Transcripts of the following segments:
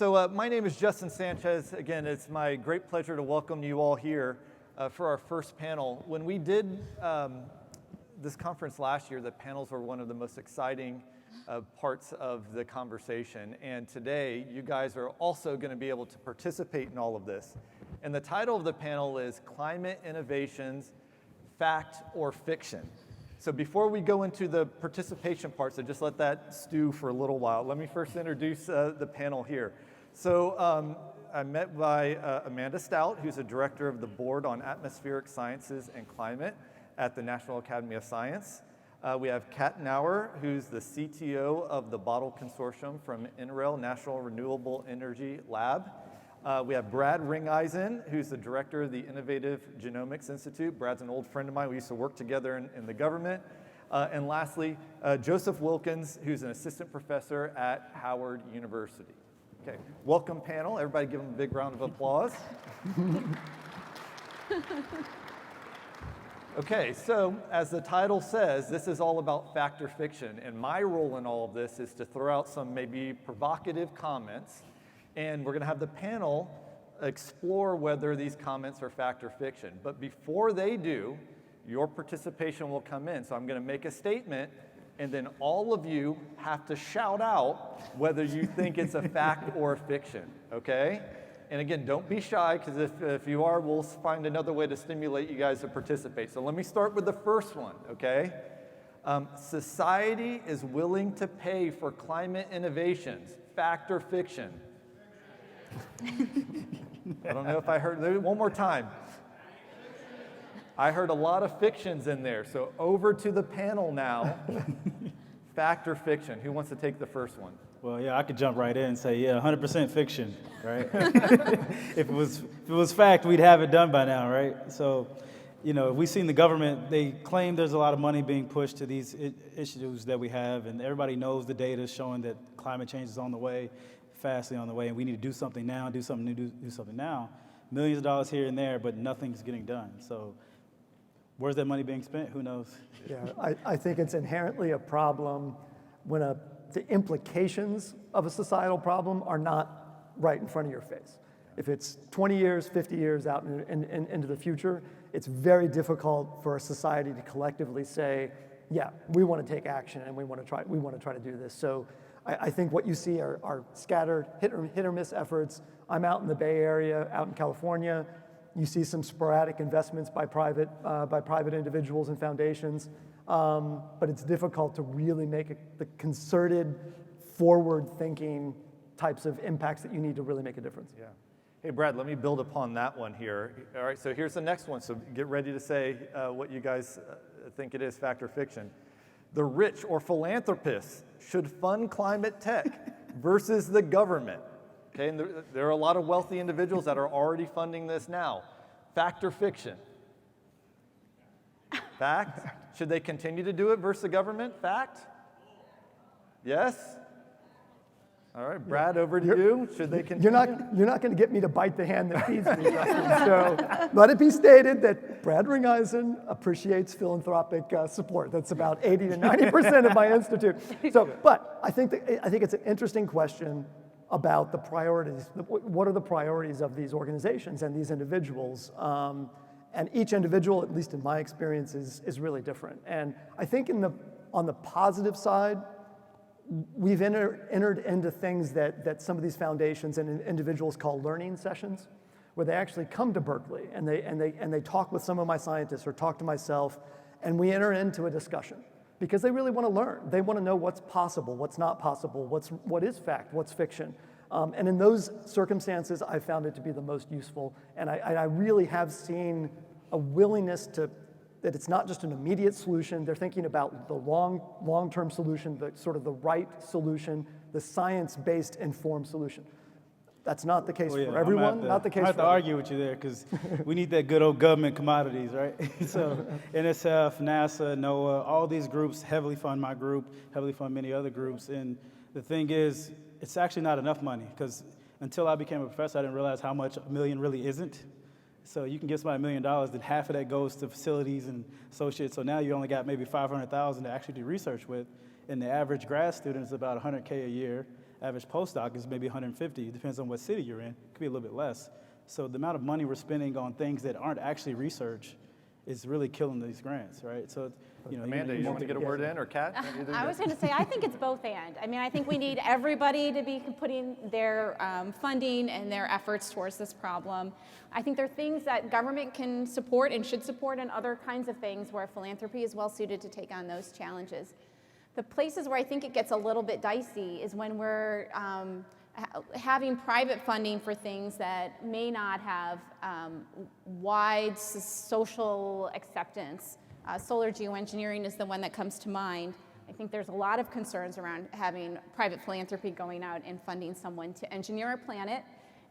My name is Justin Sanchez. Again, it's my great pleasure to welcome you all here for our first panel. When we did this conference last year, the panels were one of the most exciting parts of the conversation. And today, you guys are also going to be able to participate in all of this. And the title of the panel is Climate Innovations, Fact or Fiction? So before we go into the participation part, so just let that stew for a little while. Let me first introduce the panel here. So I'm met by Amanda Stout, who's the director of the Board on Atmospheric Sciences and Climate at the National Academy of Science. We have Kat Nauer, who's the CTO of the BOTTLE Consortium from NREL, National Renewable Energy Lab. We have Brad Ringeisen, who's the director of the Innovative Genomics Institute. Brad's an old friend of mine. We used to work together in the government. And lastly, Joseph Wilkins, who's an assistant professor at Howard University. Okay, welcome panel. Everybody give them a big round of applause. Okay, so as the title says, this is all about fact or fiction. And my role in all of this is to throw out some maybe provocative comments. And we're going to have the panel explore whether these comments are fact or fiction. But before they do, your participation will come in. So I'm going to make a statement, and then all of you have to shout out whether you think it's a fact or a fiction, okay? And again, don't be shy, because if you are, we'll find another way to stimulate you guys to participate. So let me start with the first one, okay? Society is willing to pay for climate innovations, fact or fiction? I don't know if I heard, one more time. I heard a lot of fictions in there, so over to the panel now. Fact or fiction? Who wants to take the first one? Well, yeah, I could jump right in and say, yeah, 100% fiction, right? If it was fact, we'd have it done by now, right? So, you know, we've seen the government, they claim there's a lot of money being pushed to these issues that we have, and everybody knows the data is showing that climate change is on the way, fastly on the way, and we need to do something now, do something new, do something now. Millions of dollars here and there, but nothing's getting done. So where's that money being spent? Who knows? Yeah, I think it's inherently a problem when the implications of a societal problem are not right in front of your face. If it's 20 years, 50 years out into the future, it's very difficult for a society to collectively say, yeah, we want to take action and we want to try to do this. So I think what you see are scattered hit or miss efforts. I'm out in the Bay Area, out in California. You see some sporadic investments by private individuals and foundations, but it's difficult to really make the concerted, forward-thinking types of impacts that you need to really make a difference. Yeah. Hey, Brad, let me build upon that one here. All right, so here's the next one. So get ready to say what you guys think it is, fact or fiction. The rich or philanthropists should fund climate tech versus the government. Okay, and there are a lot of wealthy individuals that are already funding this now. Fact or fiction? Fact. Should they continue to do it versus the government? Fact? Yes? All right, Brad, over to you. Should they continue? You're not going to get me to bite the hand that feeds me, Justin. So let it be stated that Brad Ringeisen appreciates philanthropic support. That's about 80 to 90% of my institute. So, but I think it's an interesting question about the priorities. What are the priorities of these organizations and these individuals? And each individual, at least in my experience, is really different. And I think on the positive side, we've entered into things that some of these foundations and individuals call learning sessions, where they actually come to Berkeley and they talk with some of my scientists or talk to myself, and we enter into a discussion because they really want to learn. They want to know what's possible, what's not possible, what is fact, what's fiction. And in those circumstances, I found it to be the most useful, and I really have seen a willingness that it's not just an immediate solution. They're thinking about the long-term solution, the sort of the right solution, the science-based informed solution. That's not the case for everyone, not the case for everyone. I have to argue with you there, because we need that good old government commodities, right? So NSF, NASA, NOAA, all these groups heavily fund my group, heavily fund many other groups. And the thing is, it's actually not enough money, because until I became a professor, I didn't realize how much $1 million really isn't. So you can give somebody $1 million, then half of that goes to facilities and associates. So now you only got maybe $500,000 to actually do research with. And the average grad student is about $100K a year. average postdoc is maybe 150. It depends on what city you're in. It could be a little bit less. So the amount of money we're spending on things that aren't actually research is really killing these grants, right? So, Amanda, you want to get a word in, or Kat? I was going to say, I think it's both and. I mean, I think we need everybody to be putting their funding and their efforts towards this problem. I think there are things that government can support and should support, and other kinds of things where philanthropy is well suited to take on those challenges. The places where I think it gets a little bit dicey is when we're having private funding for things that may not have wide social acceptance. Solar geoengineering is the one that comes to mind. I think there's a lot of concerns around having private philanthropy going out and funding someone to engineer our planet.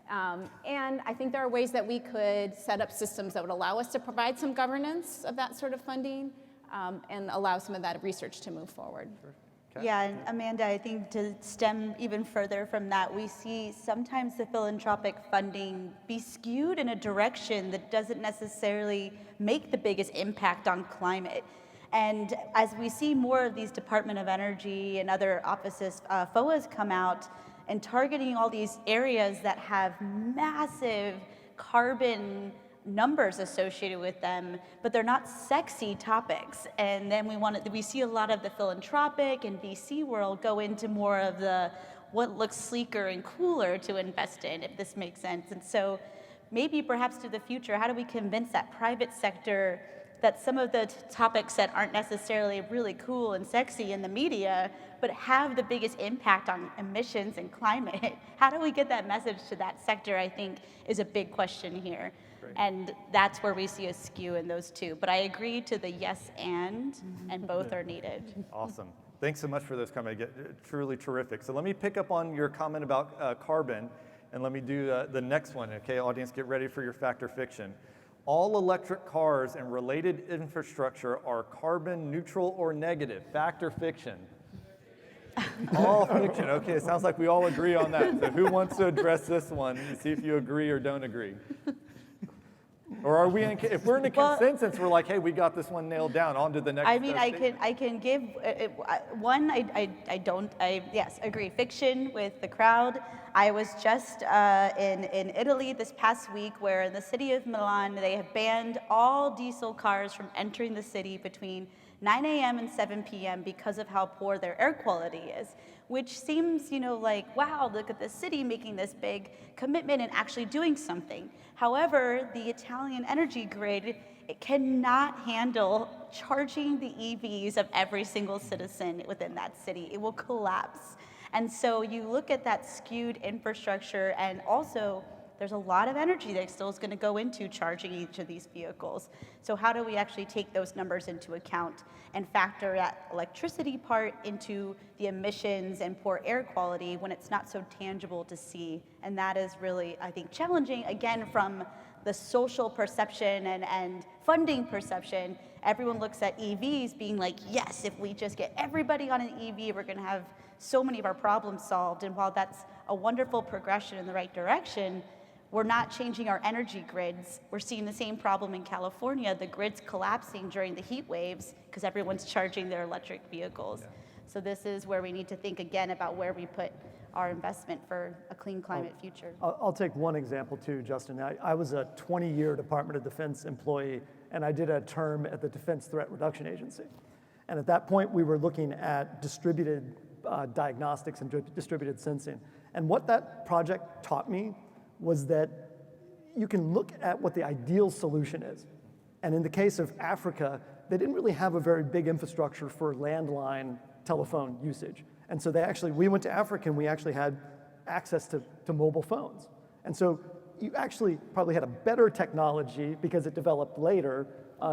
And I think there are ways that we could set up systems that would allow us to provide some governance of that sort of funding and allow some of that research to move forward. Sure. Yeah, and Amanda, I think to stem even further from that, we see sometimes the philanthropic funding be skewed in a direction that doesn't necessarily make the biggest impact on climate. And as we see more of these Department of Energy and other offices, FOAs come out and targeting all these areas that have massive carbon numbers associated with them, but they're not sexy topics. And then we see a lot of the philanthropic and VC world go into more of the what looks sleeker and cooler to invest in, if this makes sense. And so maybe perhaps to the future, how do we convince that private sector that some of the topics that aren't necessarily really cool and sexy in the media, but have the biggest impact on emissions and climate, how do we get that message to that sector, I think, is a big question here. Great. And that's where we see a skew in those two. But I agree to the yes and both are needed. Awesome. Thanks so much for those comments. Truly terrific. So let me pick up on your comment about carbon, and let me do the next one. Okay, audience, get ready for your fact or fiction. All electric cars and related infrastructure are carbon neutral or negative. Fact or fiction? All fiction. Okay, it sounds like we all agree on that. So who wants to address this one and see if you agree or don't agree? Or are we, if we're in a consensus, we're like, hey, we got this one nailed down, on to the next. I mean, I can give one, yes, agree. Fiction with the crowd. I was just in Italy this past week, where in the city of Milan, they have banned all diesel cars from entering the city between 9 a.m. and 7 p.m. because of how poor their air quality is, which seems, like, wow, look at the city making this big commitment and actually doing something. However, the Italian energy grid, it cannot handle charging the EVs of every single citizen within that city. It will collapse. And so you look at that skewed infrastructure, and also there's a lot of energy that still is going to go into charging each of these vehicles. So how do we actually take those numbers into account and factor that electricity part into the emissions and poor air quality when it's not so tangible to see? And that is really, I think, challenging, again, from the social perception and funding perception. Everyone looks at EVs being like, yes, if we just get everybody on an EV, we're going to have so many of our problems solved. And while that's a wonderful progression in the right direction, we're not changing our energy grids. We're seeing the same problem in California. The grid's collapsing during the heat waves because everyone's charging their electric vehicles. Yeah. So this is where we need to think again about where we put our investment for a clean climate future. I'll take one example too, Justin. I was a 20-year Department of Defense employee, and I did a term at the Defense Threat Reduction Agency. And at that point, we were looking at distributed diagnostics and distributed sensing. And what that project taught me was that you can look at what the ideal solution is. And in the case of Africa, they didn't really have a very big infrastructure for landline telephone usage. And so we went to Africa and we actually had access to mobile phones. And so you actually probably had a better technology because it developed later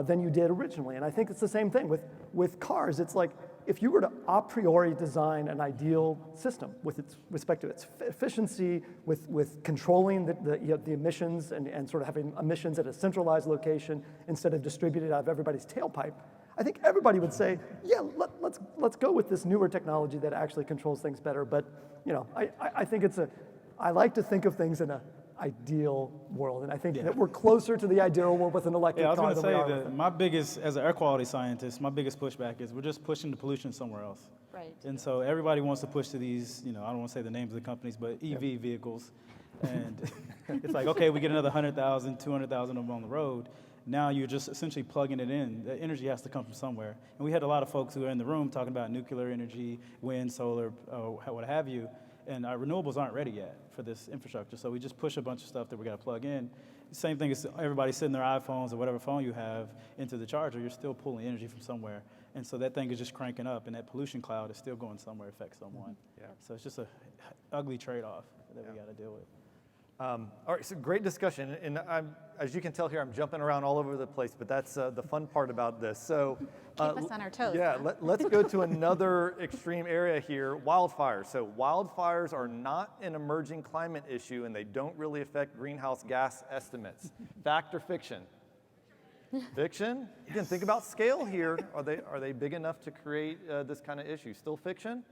than you did originally. And I think it's the same thing with cars. It's like, if you were to a priori design an ideal system with respect to its efficiency, with controlling the emissions and sort of having emissions at a centralized location instead of distributed out of everybody's tailpipe, I think everybody would say, yeah, let's go with this newer technology that actually controls things better. But I think I like to think of things in a ideal world. And I think that we're closer to the ideal world with an electric Yeah, I was car going to than we say are with that my biggest, as an air quality scientist, my biggest pushback is we're just pushing the pollution somewhere else. Right. And so everybody wants to push to these, I don't want to say the names of the companies, but EV vehicles. And it's like, okay, we get another 100,000, 200,000 of them on the road. Now you're just essentially plugging it in. The energy has to come from somewhere. And we had a lot of folks who were in the room talking about nuclear energy, wind, solar, what have you. And our renewables aren't ready yet for this infrastructure. So we just push a bunch of stuff that we got to plug in. Same thing as everybody sitting their iPhones or whatever phone you have into the charger, you're still pulling energy from somewhere. And so that thing is just cranking up, and that pollution cloud is still going somewhere, affects someone. Yeah. So it's just a ugly trade-off that we got to deal with. All right, so great discussion, and as you can tell here, I'm jumping around all over the place, but that's the fun part about this. So, Keep us on our toes. Yeah, huh? let's go to another extreme area here: wildfires. So wildfires are not an emerging climate issue, and they don't really affect greenhouse gas estimates. Fact or fiction? Fiction. Again, think about scale here. Are they big enough to create this kind of issue? Still fiction?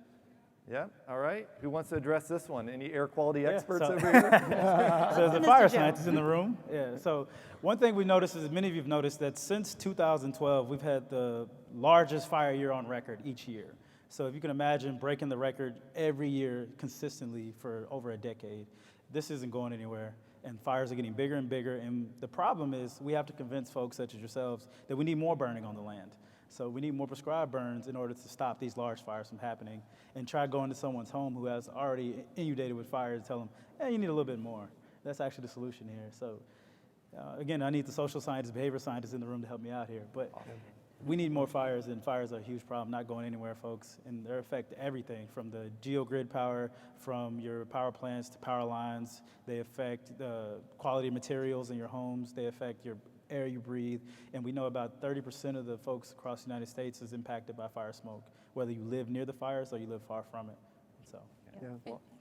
Yeah, all right. Who wants to address this one? Any air quality experts so- over here? So there's a fire scientist in the room. Yeah. So one thing we noticed is many of you have noticed that since 2012, we've had the largest fire year on record each year. So if you can imagine breaking the record every year consistently for over a decade, this isn't going anywhere. And fires are getting bigger and bigger. And the problem is we have to convince folks such as yourselves that we need more burning on the land. So we need more prescribed burns in order to stop these large fires from happening, and try going to someone's home who has already inundated with fire and tell them, hey, you need a little bit more. That's actually the solution here. So again, I need the social scientists, behavior scientists in the room to help me out here. But we need more fires, and fires are a huge problem, not going anywhere, folks. And they affect everything from the geogrid power, from your power plants to power lines. They affect the quality of materials in your homes. They affect your air you breathe, and we know about 30% of the folks across the United States is impacted by fire smoke, whether you live near the fires or you live far from it. So,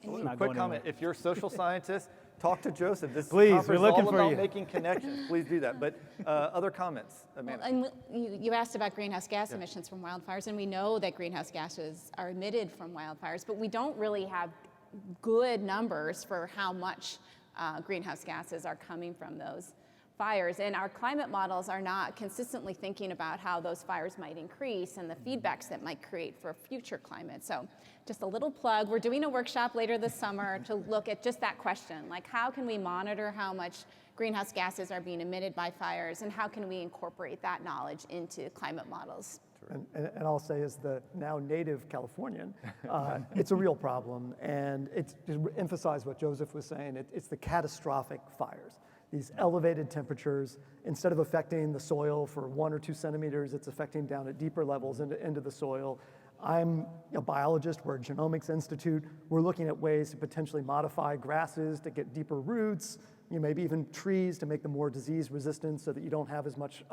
not Quick going comment: if you're a social scientist, talk to Joseph. This Please, conference we're is looking all for about you. making connections. Please do that. But other comments, Amanda? And you asked about greenhouse gas emissions from wildfires, and we know that greenhouse gases are emitted from wildfires, but we don't really have good numbers for how much greenhouse gases are coming from those fires. And our climate models are not consistently thinking about how those fires might increase and the feedbacks that might create for future climate. So just a little plug, we're doing a workshop later this summer to look at just that question, like how can we monitor how much greenhouse gases are being emitted by fires, and how can we incorporate that knowledge into climate models? And I'll say, as the now native Californian, it's a real problem. And it's to emphasize what Joseph was saying, it's the catastrophic fires. These elevated temperatures, instead of affecting the soil for 1 or 2 centimeters, it's affecting down at deeper levels into the soil. I'm a biologist, we're a genomics institute. We're looking at ways to potentially modify grasses to get deeper roots, maybe even trees to make them more disease resistant so that you don't have as much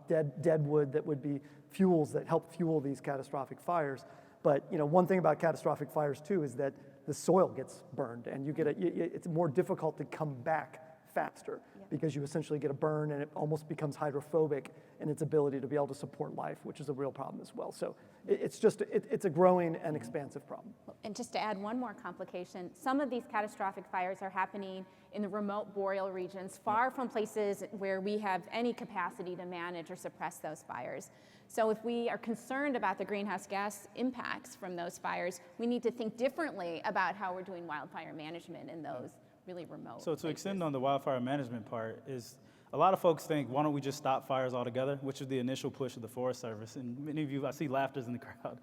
dead wood that would be fuels that help fuel these catastrophic fires. But one thing about catastrophic fires too is that the soil gets burned, and it's more difficult to come back faster because you essentially get a burn and it almost becomes hydrophobic in its ability to be able to support life, which is a real problem as well. So it's a growing and expansive problem. And just to add one more complication, some of these catastrophic fires are happening in the remote boreal regions, far from places where we have any capacity to manage or suppress those fires. So if we are concerned about the greenhouse gas impacts from those fires, we need to think differently about how we're doing wildfire management in those really remote So to places. extend on the wildfire management part is, a lot of folks think, why don't we just stop fires altogether, which is the initial push of the Forest Service. And many of you, I see laughters in the crowd,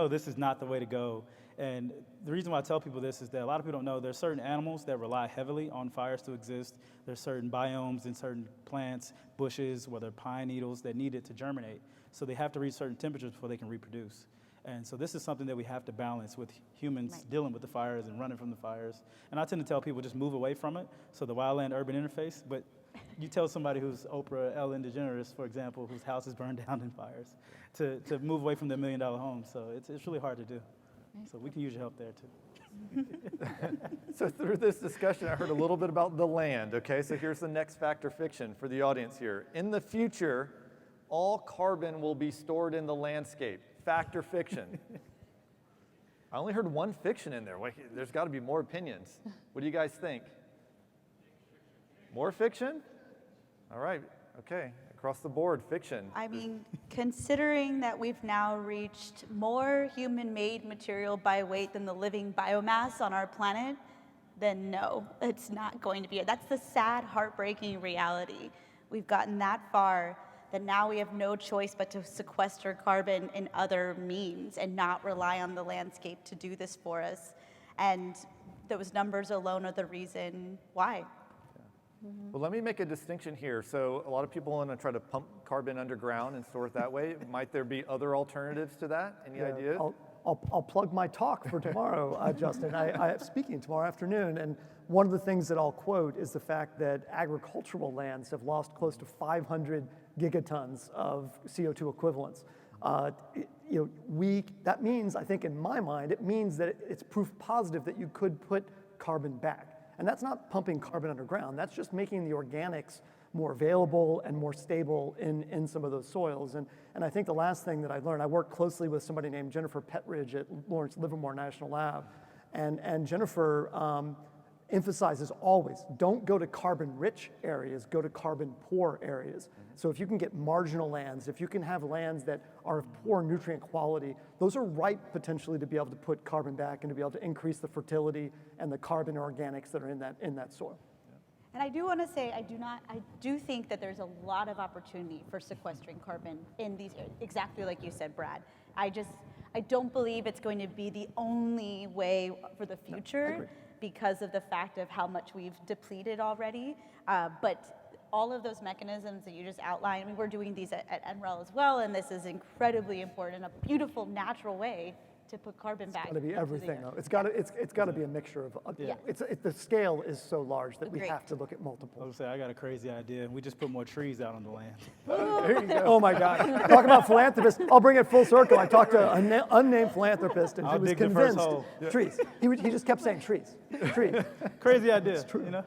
this is not the way to go. And the reason why I tell people this is that a lot of people don't know there's certain animals that rely heavily on fires to exist. There's certain biomes and certain plants, bushes, whether pine needles, that need it to germinate. So they have to reach certain temperatures before they can reproduce. And so this is something that we have to balance with humans dealing with the fires and running from the fires. And I tend to tell people just move away from it, so the wildland-urban interface. But you tell somebody who's Oprah, Ellen DeGeneres, for example, whose house is burned down in fires, to move away from their $1 million home. So it's really hard to do. So we can use your help there too. So through this discussion, I heard a little bit about the land, okay? So here's the next fact or fiction for the audience here. In the future, all carbon will be stored in the landscape. Fact or fiction? I only heard one fiction in there. Wait, there's got to be more opinions. What do you guys think? More fiction? All right, okay, across the board, fiction. I mean, considering that we've now reached more human-made material by weight than the living biomass on our planet, then no, it's not going to be it. That's the sad, heartbreaking reality. We've gotten that far that now we have no choice but to sequester carbon in other means and not rely on the landscape to do this for us. And those numbers alone are the reason why. Well, let me make a distinction here. So a lot of people want to try to pump carbon underground and store it that way. Might there be other alternatives to that? Any ideas? I'll plug my talk for tomorrow, Justin. I'm speaking tomorrow afternoon, and one of the things that I'll quote is the fact that agricultural lands have lost close to 500 gigatons of CO2 equivalents. That means, I think in my mind, it means that it's proof positive that you could put carbon back. And that's not pumping carbon underground, that's just making the organics more available and more stable in some of those soils. And I think the last thing that I learned, I work closely with somebody named Jennifer Petridge at Lawrence Livermore National Lab. And Jennifer emphasizes always, don't go to carbon-rich areas, go to carbon-poor areas. So if you can get marginal lands, if you can have lands that are of poor nutrient quality, those are ripe potentially to be able to put carbon back and to be able to increase the fertility and the carbon organics that are in that soil. And I do want to say, I do think that there's a lot of opportunity for sequestering carbon in these areas, exactly like you said, Brad. I don't believe it's going to be the only way for the future because of the fact of how much we've depleted already. But all of those mechanisms that you just outlined, I mean, we're doing these at NREL as well, and this is incredibly important, a beautiful, natural way to put carbon back. It's got to be into the everything, earth. though. It's got to be a mixture of. The scale is so large that we Agreed. have to look at I multiple. was say I got a crazy idea. We just put more trees out on the land. There you go. Oh my God! Talk about philanthropists. I'll bring it full circle. I talked to an unnamed philanthropist, and he I'll was dig the first convinced hole. trees. He just kept saying trees, trees. Crazy idea, you know?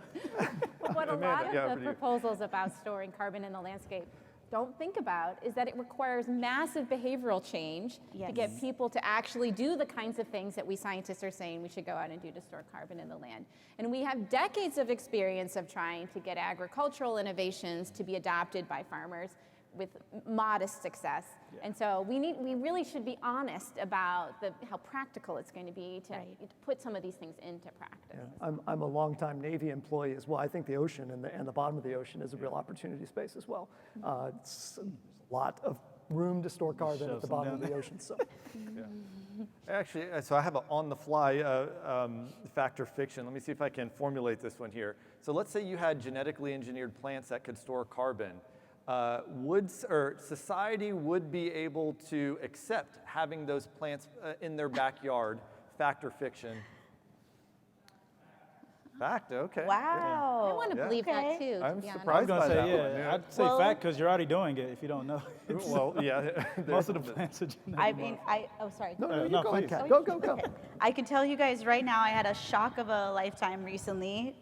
What a lot of yeah, the for you. proposals about storing carbon in the landscape don't think about is that it requires massive behavioral change to get Yes. people to actually do the kinds of things that we scientists are saying we should go out and do to store carbon in the land. And we have decades of experience of trying to get agricultural innovations to be adopted by farmers with modest success. And so we really should be honest about how practical it's going to be to put some of these things into practice. I'm a longtime Navy employee as well. I think the ocean and the bottom of the ocean is a real opportunity space as well. It's a lot of room to store carbon at the bottom of the ocean. So. Actually, so I have an on-the-fly fact or fiction. Let me see if I can formulate this one here. So let's say you had genetically engineered plants that could store carbon. Society would be able to accept having those plants in their backyard? Fact or fiction? Fact. Okay. Wow. I want to Yeah. believe that too. to I'm be honest. I was surprised gonna by say, that yeah, one. I'd say Well- fact because you're already doing it if you don't know. Well, yeah. Most of the plants are genetic I mean, sorry. No, you no, go ahead, please. Kat. Go. I can tell you guys right now, I had a shock of a lifetime recently,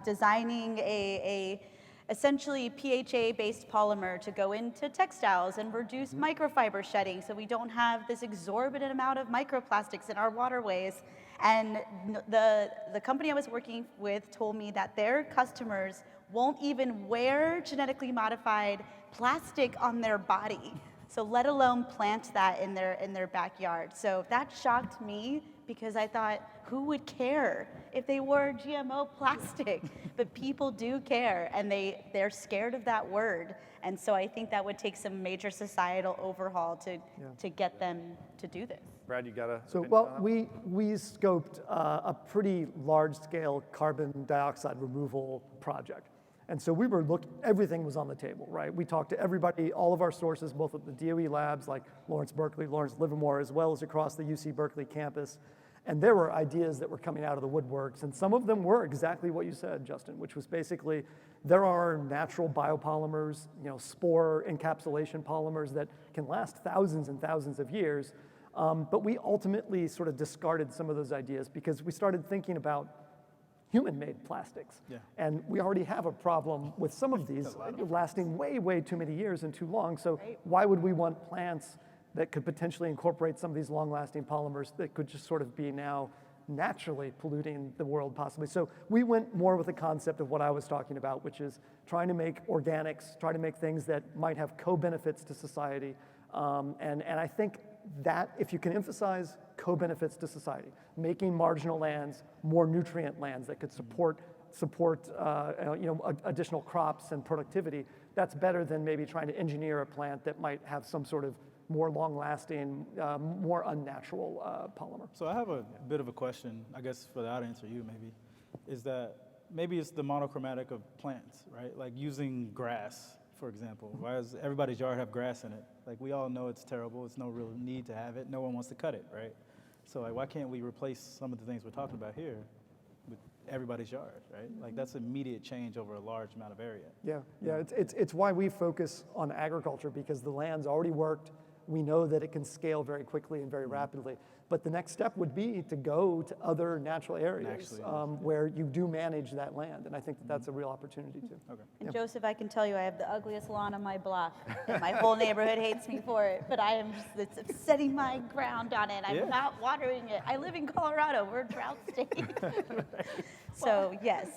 designing a essentially PHA-based polymer to go into textiles and reduce microfiber shedding so we don't have this exorbitant amount of microplastics in our waterways. And the company I was working with told me that their customers won't even wear genetically modified plastic on their body. So let alone plant that in their backyard. So that shocked me because I thought, who would care if they wore GMO plastic? But people do care, and they're scared of that word. And so I think that would take some major societal overhaul to get them to do this. Brad, you got a. So, opinion well, on that? we scoped a pretty large-scale carbon dioxide removal project. And so we were everything was on the table, right? We talked to everybody, all of our sources, both at the DOE labs like Lawrence Berkeley, Lawrence Livermore, as well as across the UC Berkeley campus. And there were ideas that were coming out of the woodworks, and some of them were exactly what you said, Justin, which was basically there are natural biopolymers, spore encapsulation polymers that can last thousands and thousands of years. But we ultimately sort of discarded some of those ideas because we started thinking about human-made plastics. Yeah. And we already have a problem with some of these lasting way, way too many years and too long. So why would we want plants that could potentially incorporate some of these long-lasting polymers that could just sort of be now naturally polluting the world possibly. So we went more with the concept of what I was talking about, which is trying to make organics, try to make things that might have co-benefits to society. And I think that if you can emphasize co-benefits to society, making marginal lands more nutrient lands that could support additional crops and productivity, that's better than maybe trying to engineer a plant that might have some sort of more long-lasting, more unnatural polymer. So I have a bit of a question, I guess for the audience or you maybe, is that maybe it's the monochromatic of plants, right? Like using grass, for example. Why does everybody's yard have grass in it? Like we all know it's terrible, it's no real need to have it, no one wants to cut it, right? So like why can't we replace some of the things we're talking about here with everybody's yard, right? Like that's immediate change over a large amount of area. Yeah, it's why we focus on agriculture, because the land's already worked. We know that it can scale very quickly and very rapidly. But the next step would be to go to other natural areas where you do manage that land. And I think that that's a real opportunity too. Okay. And Joseph, I can tell you I have the ugliest lawn on my block. And my whole neighborhood hates me for it, but I am just setting my ground on it. I'm not watering it. I live in Colorado. We're a drought state. So yes.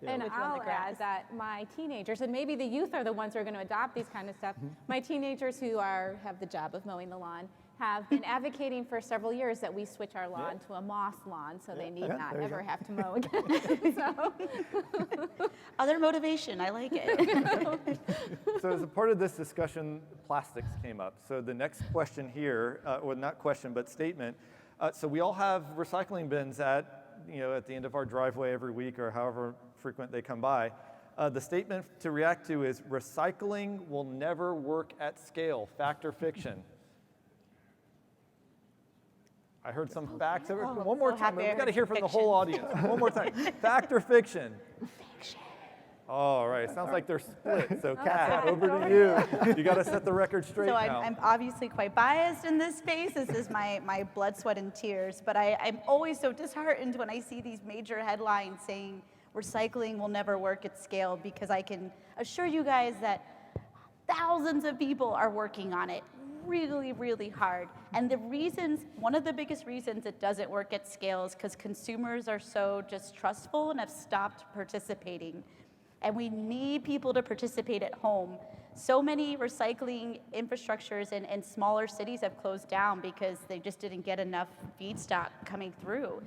And Which one, the I'll grass? add that my teenagers, and maybe the youth are the ones who are going to adopt these kind of stuff. My teenagers who have the job of mowing the lawn have been advocating for several years that we switch our lawn to a moss lawn so they need not there you ever go. have to mow again. So, Other motivation. I like it. So as a part of this discussion, plastics came up. So the next question here, well, not question, but statement. So we all have recycling bins at the end of our driveway every week or however frequent they come by. The statement to react to is recycling will never work at scale, fact or fiction? I heard some facts. One more so time. happy I We've got to heard hear from the fiction. whole audience. One more time. Fact or fiction? Fiction. All right. Sounds like they're split. So, Kat, over to you. You got to set the record straight So now. I'm obviously quite biased in this space. This is my blood, sweat, and tears. But I'm always so disheartened when I see these major headlines saying recycling will never work at scale, because I can assure you guys that thousands of people are working on it really, really hard. And one of the biggest reasons it doesn't work at scale is because consumers are so distrustful and have stopped participating. And we need people to participate at home. So many recycling infrastructures in smaller cities have closed down because they just didn't get enough feedstock coming through.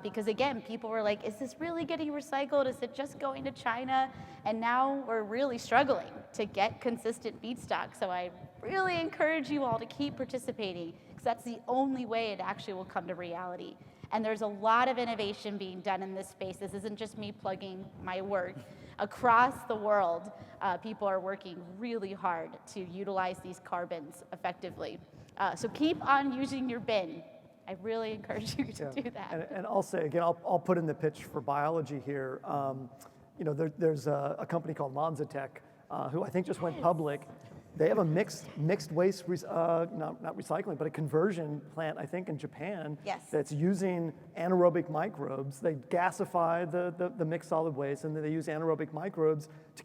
Because again, people were like, is this really getting recycled? Is it just going to China? And now we're really struggling to get consistent feedstock. So I really encourage you all to keep participating, because that's the only way it actually will come to reality. And there's a lot of innovation being done in this space. This isn't just me plugging my work. Across the world, people are working really hard to utilize these carbons effectively. So keep on using your bin. I really encourage you to do that. And I'll say again, I'll put in the pitch for biology here. There's a company called Lonzatech who I think just went public. They have a mixed waste, not recycling, but a conversion plant, I think, in Japan. Yes. That's using anaerobic microbes. They gasify the mixed solid waste, and then they use anaerobic microbes to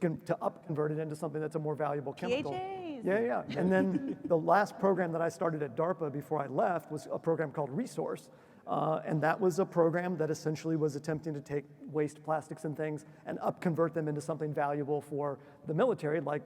convert it into something that's a more valuable chemical. PHAs. Yeah. And then the last program that I started at DARPA before I left was a program called Resource. And that was a program that essentially was attempting to take waste plastics and things and convert them into something valuable for the military, like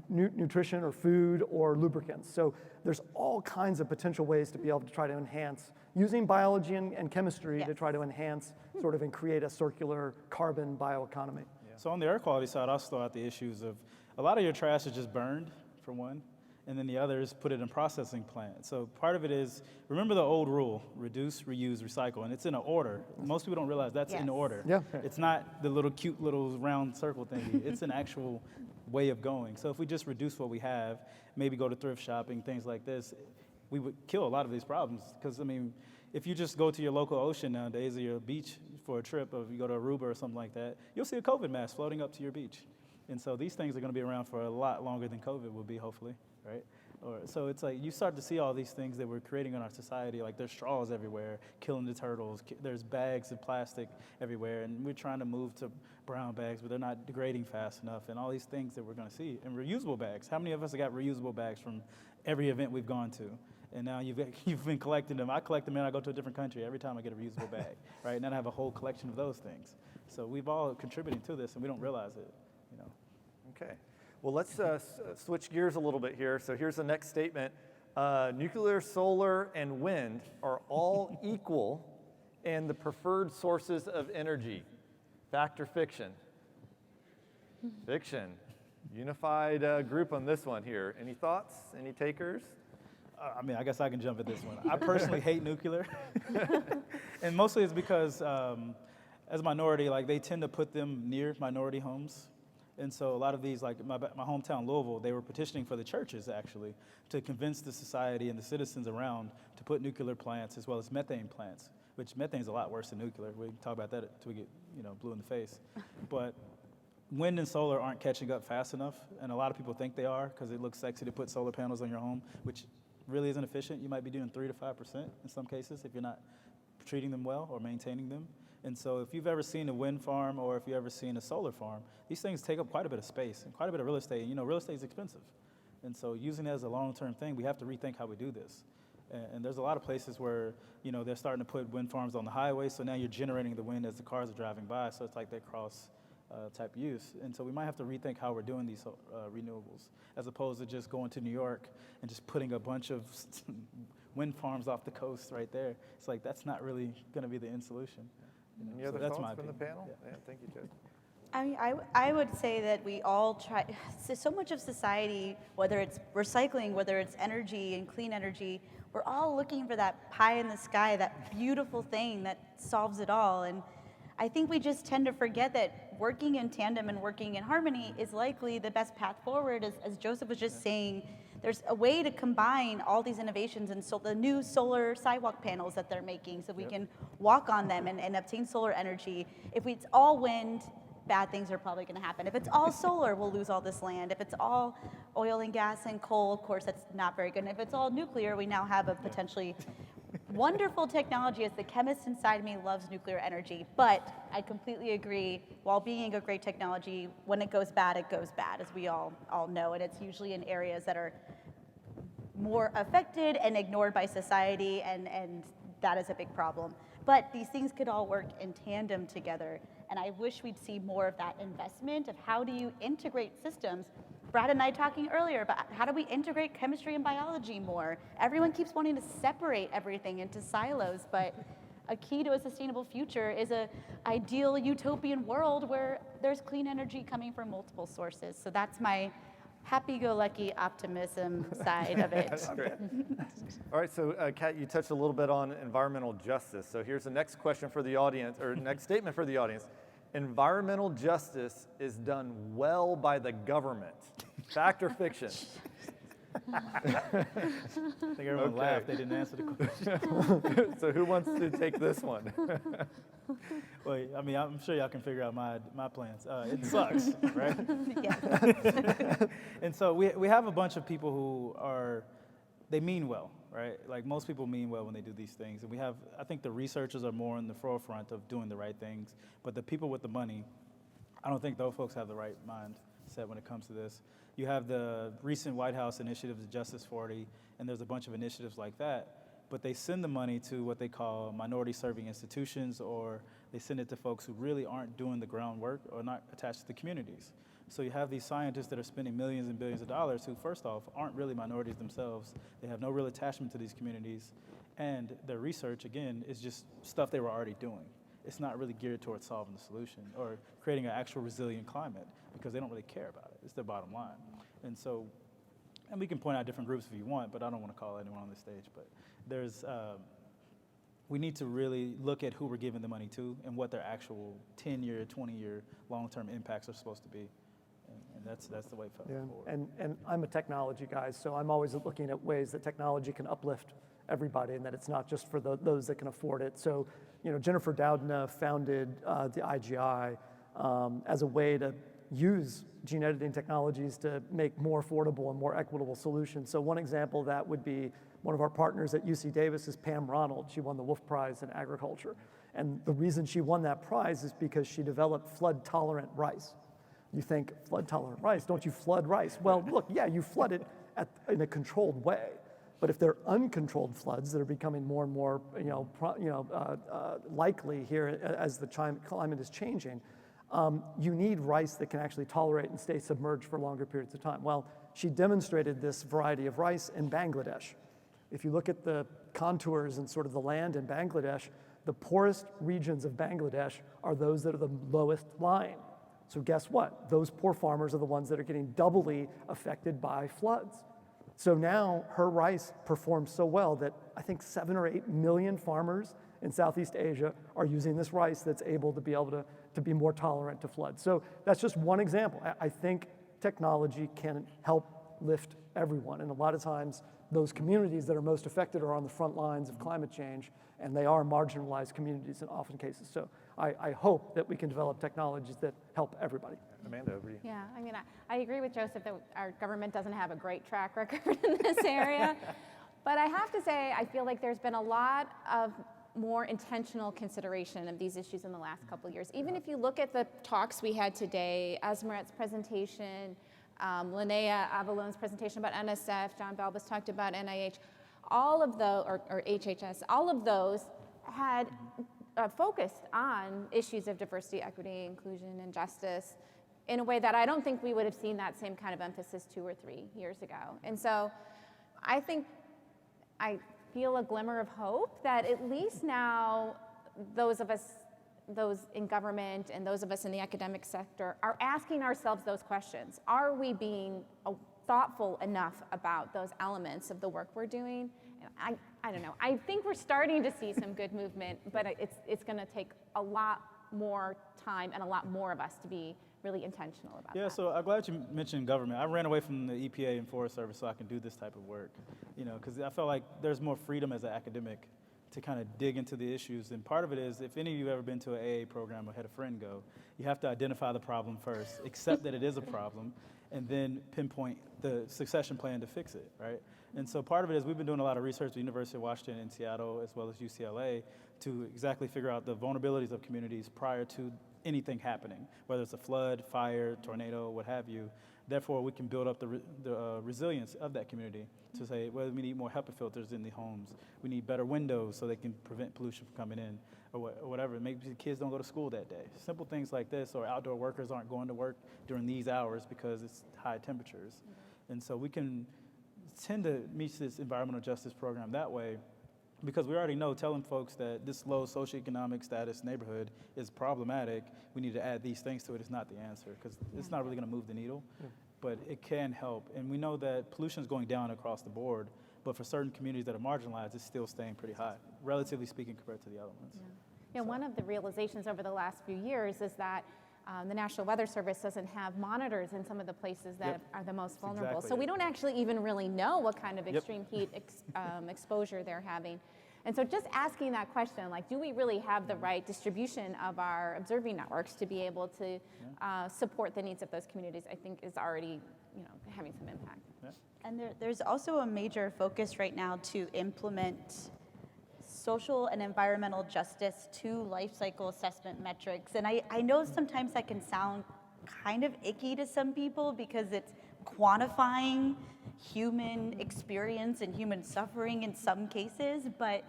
nutrition or food or lubricants. So there's all kinds of potential ways to be able to try to enhance, using biology and chemistry to try to enhance and create a circular carbon bioeconomy. So on the air quality side, I'll throw out the issues of a lot of your trash is just burned, for one, and then the other is put it in processing plant. So part of it is, remember the old rule, reduce, reuse, recycle, and it's in an order. Most people don't realize that's in Yes. order. Yeah. It's not the cute little round circle thingy. It's an actual way of going. So if we just reduce what we have, maybe go to thrift shopping, things like this, we would kill a lot of these problems. Because, if you just go to your local ocean nowadays or your beach for a trip, or if you go to Aruba or something like that, you'll see a COVID mask floating up to your beach. And so these things are going to be around for a lot longer than COVID will be, hopefully, right? So it's like you start to see all these things that we're creating in our society, like there's straws everywhere, killing the turtles, there's bags of plastic everywhere, and we're trying to move to brown bags, but they're not degrading fast enough, and all these things that we're going to see. And reusable bags, how many of us have got reusable bags from every event we've gone to? And now you've been collecting them. I collect them and I go to a different country every time I get a reusable bag, right? And then I have a whole collection of those things. So we've all contributing to this and we don't realize it, you know. Okay. Well, let's switch gears a little bit here. So here's the next statement. Nuclear, solar, and wind are all equal and the preferred sources of energy. Fact or fiction? Fiction. Unified group on this one here. Any thoughts? Any takers? I mean, I guess I can jump at this one. I personally hate nuclear. And mostly it's because as a minority, like they tend to put them near minority homes. And so a lot of these, like my hometown, Louisville, they were petitioning for the churches, actually, to convince the society and the citizens around to put nuclear plants as well as methane plants, which methane's a lot worse than nuclear. We can talk about that until we get, blue in the face. But wind and solar aren't catching up fast enough, and a lot of people think they are because it looks sexy to put solar panels on your home, which really isn't efficient. You might be doing 3 to 5% in some cases if you're not treating them well or maintaining them. And so if you've ever seen a wind farm or if you've ever seen a solar farm, these things take up quite a bit of space and quite a bit of real estate. And, real estate is expensive. And so using it as a long-term thing, we have to rethink how we do this. And there's a lot of places where, they're starting to put wind farms on the highway, so now you're generating the wind as the cars are driving by, so it's like that cross type use. And so we might have to rethink how we're doing these renewables, as opposed to just going to New York and just putting a bunch of wind farms off the coast right there. It's like, that's not really going to be the end solution. Any So other that's thoughts my from the opinion. panel? Yeah. Yeah, thank you, Jed. I would say that we all try, so much of society, whether it's recycling, whether it's energy and clean energy, we're all looking for that pie in the sky, that beautiful thing that solves it all. And I think we just tend to forget that working in tandem and working in harmony is likely the best path forward. As Joseph was just saying, there's a way to combine all these innovations and so the new solar sidewalk panels that they're making so we can walk on them and obtain solar energy. If it's all wind, bad things are probably going to happen. If it's all solar, we'll lose all this land. If it's all oil and gas and coal, of course, that's not very good. And if it's all nuclear, we now have a potentially wonderful technology, as the chemist inside me loves nuclear energy. But I completely agree, while being a great technology, when it goes bad, as we all know. And it's usually in areas that are more affected and ignored by society, and that is a big problem. But these things could all work in tandem together. And I wish we'd see more of that investment of how do you integrate systems. Brad and I talking earlier about how do we integrate chemistry and biology more? Everyone keeps wanting to separate everything into silos, but a key to a sustainable future is an ideal utopian world where there's clean energy coming from multiple sources. So that's my happy-go-lucky optimism side of it. Great. All right, so Kat, you touched a little bit on environmental justice. So here's the next question for the audience, or next statement for the audience. Environmental justice is done well by the government. Fact or fiction? I think everyone Okay. laughed. They didn't answer the question. So who wants to take this one? Well, I mean, I'm sure y'all can figure out my plans. It sucks, right? Yeah. And so we have a bunch of people who they mean well, right? Like most people mean well when they do these things. And I think the researchers are more in the forefront of doing the right things. But the people with the money, I don't think those folks have the right mindset when it comes to this. You have the recent White House initiatives, Justice 40, and there's a bunch of initiatives like that. But they send the money to what they call minority-serving institutions, or they send it to folks who really aren't doing the groundwork or not attached to the communities. So you have these scientists that are spending millions and billions of dollars who, first off, aren't really minorities themselves. They have no real attachment to these communities. And their research, again, is just stuff they were already doing. It's not really geared towards solving the solution or creating an actual resilient climate because they don't really care about it. It's their bottom line. And so, and we can point out different groups if you want, but I don't want to call anyone on this stage. But we need to really look at who we're giving the money to and what their actual 10-year, 20-year, long-term impacts are supposed to be. And that's the way forward. And I'm a technology guy, so I'm always looking at ways that technology can uplift everybody and that it's not just for those that can afford it. So, Jennifer Doudna founded the IGI as a way to use gene editing technologies to make more affordable and more equitable solutions. So one example of that would be one of our partners at UC Davis is Pam Ronald. She won the Wolf Prize in agriculture. And the reason she won that prize is because she developed flood-tolerant rice. You think, flood-tolerant rice, don't you flood rice? Well, look, yeah, you flood it in a controlled way. But if they're uncontrolled floods that are becoming more and more, likely here as the climate is changing, you need rice that can actually tolerate and stay submerged for longer periods of time. Well, she demonstrated this variety of rice in Bangladesh. If you look at the contours and sort of the land in Bangladesh, the poorest regions of Bangladesh are those that are the lowest lying. So guess what? Those poor farmers are the ones that are getting doubly affected by floods. So now her rice performs so well that I think 7 or 8 million farmers in Southeast Asia are using this rice that's able to be more tolerant to floods. So that's just one example. I think technology can help lift everyone. And a lot of times those communities that are most affected are on the front lines of climate change, and they are marginalized communities in often cases. So I hope that we can develop technologies that help everybody. Amanda, over to you. Yeah, I mean, I agree with Joseph that our government doesn't have a great track record in this area. But I have to say, I feel like there's been a lot of more intentional consideration of these issues in the last couple of years. Even if you look at the talks we had today, Azmaret's presentation, Linnea Avalon's presentation about NSF, John Balbus talked about NIH, all of those, or HHS, all of those had focused on issues of diversity, equity, inclusion, and justice in a way that I don't think we would have seen that same kind of emphasis 2 or 3 years ago. And so I think I feel a glimmer of hope that at least now those of us, those in government and those of us in the academic sector are asking ourselves those questions. Are we being thoughtful enough about those elements of the work we're doing? And I don't know. I think we're starting to see some good movement, but it's going to take a lot more time and a lot more of us to be really intentional about that. Yeah, so I'm glad you mentioned government. I ran away from the EPA and Forest Service so I can do this type of work, because I felt like there's more freedom as an academic to kind of dig into the issues. And part of it is, if any of you have ever been to an AA program or had a friend go, you have to identify the problem first, accept that it is a problem, and then pinpoint the succession plan to fix it, right? And so part of it is we've been doing a lot of research at the University of Washington in Seattle as well as UCLA to exactly figure out the vulnerabilities of communities prior to anything happening, whether it's a flood, fire, tornado, what have you. Therefore, we can build up the resilience of that community to say, well, we need more HEPA filters in the homes. We need better windows so they can prevent pollution from coming in, or whatever. Maybe the kids don't go to school that day. Simple things like this, or outdoor workers aren't going to work during these hours because it's high temperatures. And so we can tend to meet this environmental justice program that way, because we already know telling folks that this low socioeconomic status neighborhood is problematic, we need to add these things to it is not the answer, because it's not really going to move the needle, but it can help. And we know that pollution is going down across the board, but for certain communities that are marginalized, it's still staying pretty high, relatively speaking, compared to the other ones. Yeah, one of the realizations over the last few years is that the National Weather Service doesn't have monitors in some of the places that are the most vulnerable. exactly So we it. don't actually even really know what kind of extreme heat exposure they're having. And so just asking that question, like, do we really have the right distribution of our observing networks to be able to support the needs of those communities, I think is already, having some impact. And there's also a major focus right now to implement social and environmental justice to life cycle assessment metrics. And I know sometimes that can sound kind of icky to some people because it's quantifying human experience and human suffering in some cases, but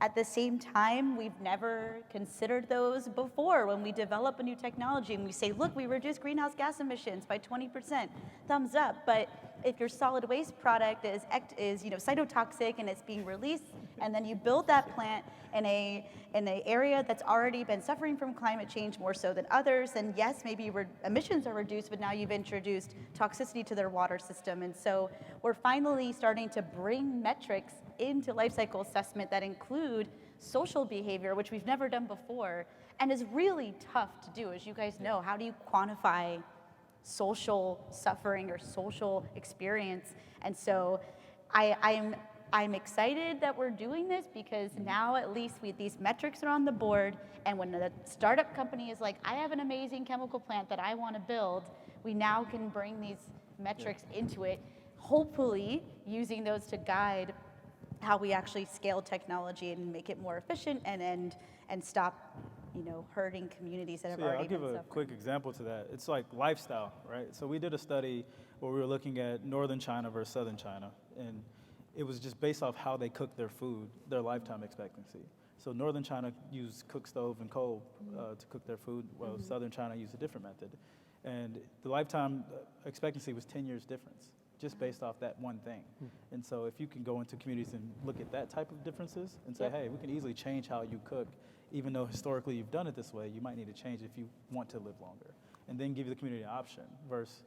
at the same time, we've never considered those before. When we develop a new technology and we say, look, we reduced greenhouse gas emissions by 20%, thumbs up. But if your solid waste product is cytotoxic and it's being released, and then you build that plant in an area that's already been suffering from climate change more so than others, and yes, maybe emissions are reduced, but now you've introduced toxicity to their water system. And so we're finally starting to bring metrics into life cycle assessment that include social behavior, which we've never done before, and is really tough to do. As you guys know, how do you quantify social suffering or social experience? And so I'm excited that we're doing this, because now at least these metrics are on the board, and when a startup company is like, I have an amazing chemical plant that I want to build, we now can bring these metrics into it, hopefully using those to guide how we actually scale technology and make it more efficient and stop hurting communities that have already I'll give been a suffering. quick example to that. It's like lifestyle, right? So we did a study where we were looking at northern China versus southern China. And it was just based off how they cook their food, their lifetime expectancy. So northern China used cook stove and coal to cook their food, while southern China used a different method. And the lifetime expectancy was 10 years difference, just based off that one thing. And so if you can go into communities and look at that type of differences and say, hey, we can easily change how you cook, even though historically you've done it this way, you might need to change if you want to live longer. And then give the community an option versus,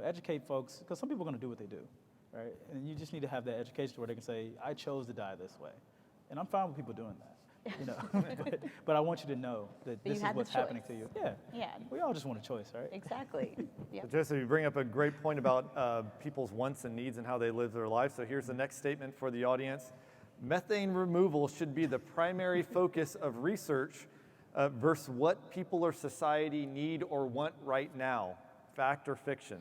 educate folks, because some people are going to do what they do, right? And you just need to have that education where they can say, I chose to die this way. And I'm fine with people doing that. But I want you to know that this is what's happening to you. Yeah. We all just want a choice, right? Exactly. So Joseph, you bring up a great point about people's wants and needs and how they live their life. So here's the next statement for the audience. Methane removal should be the primary focus of research versus what people or society need or want right now. Fact or fiction?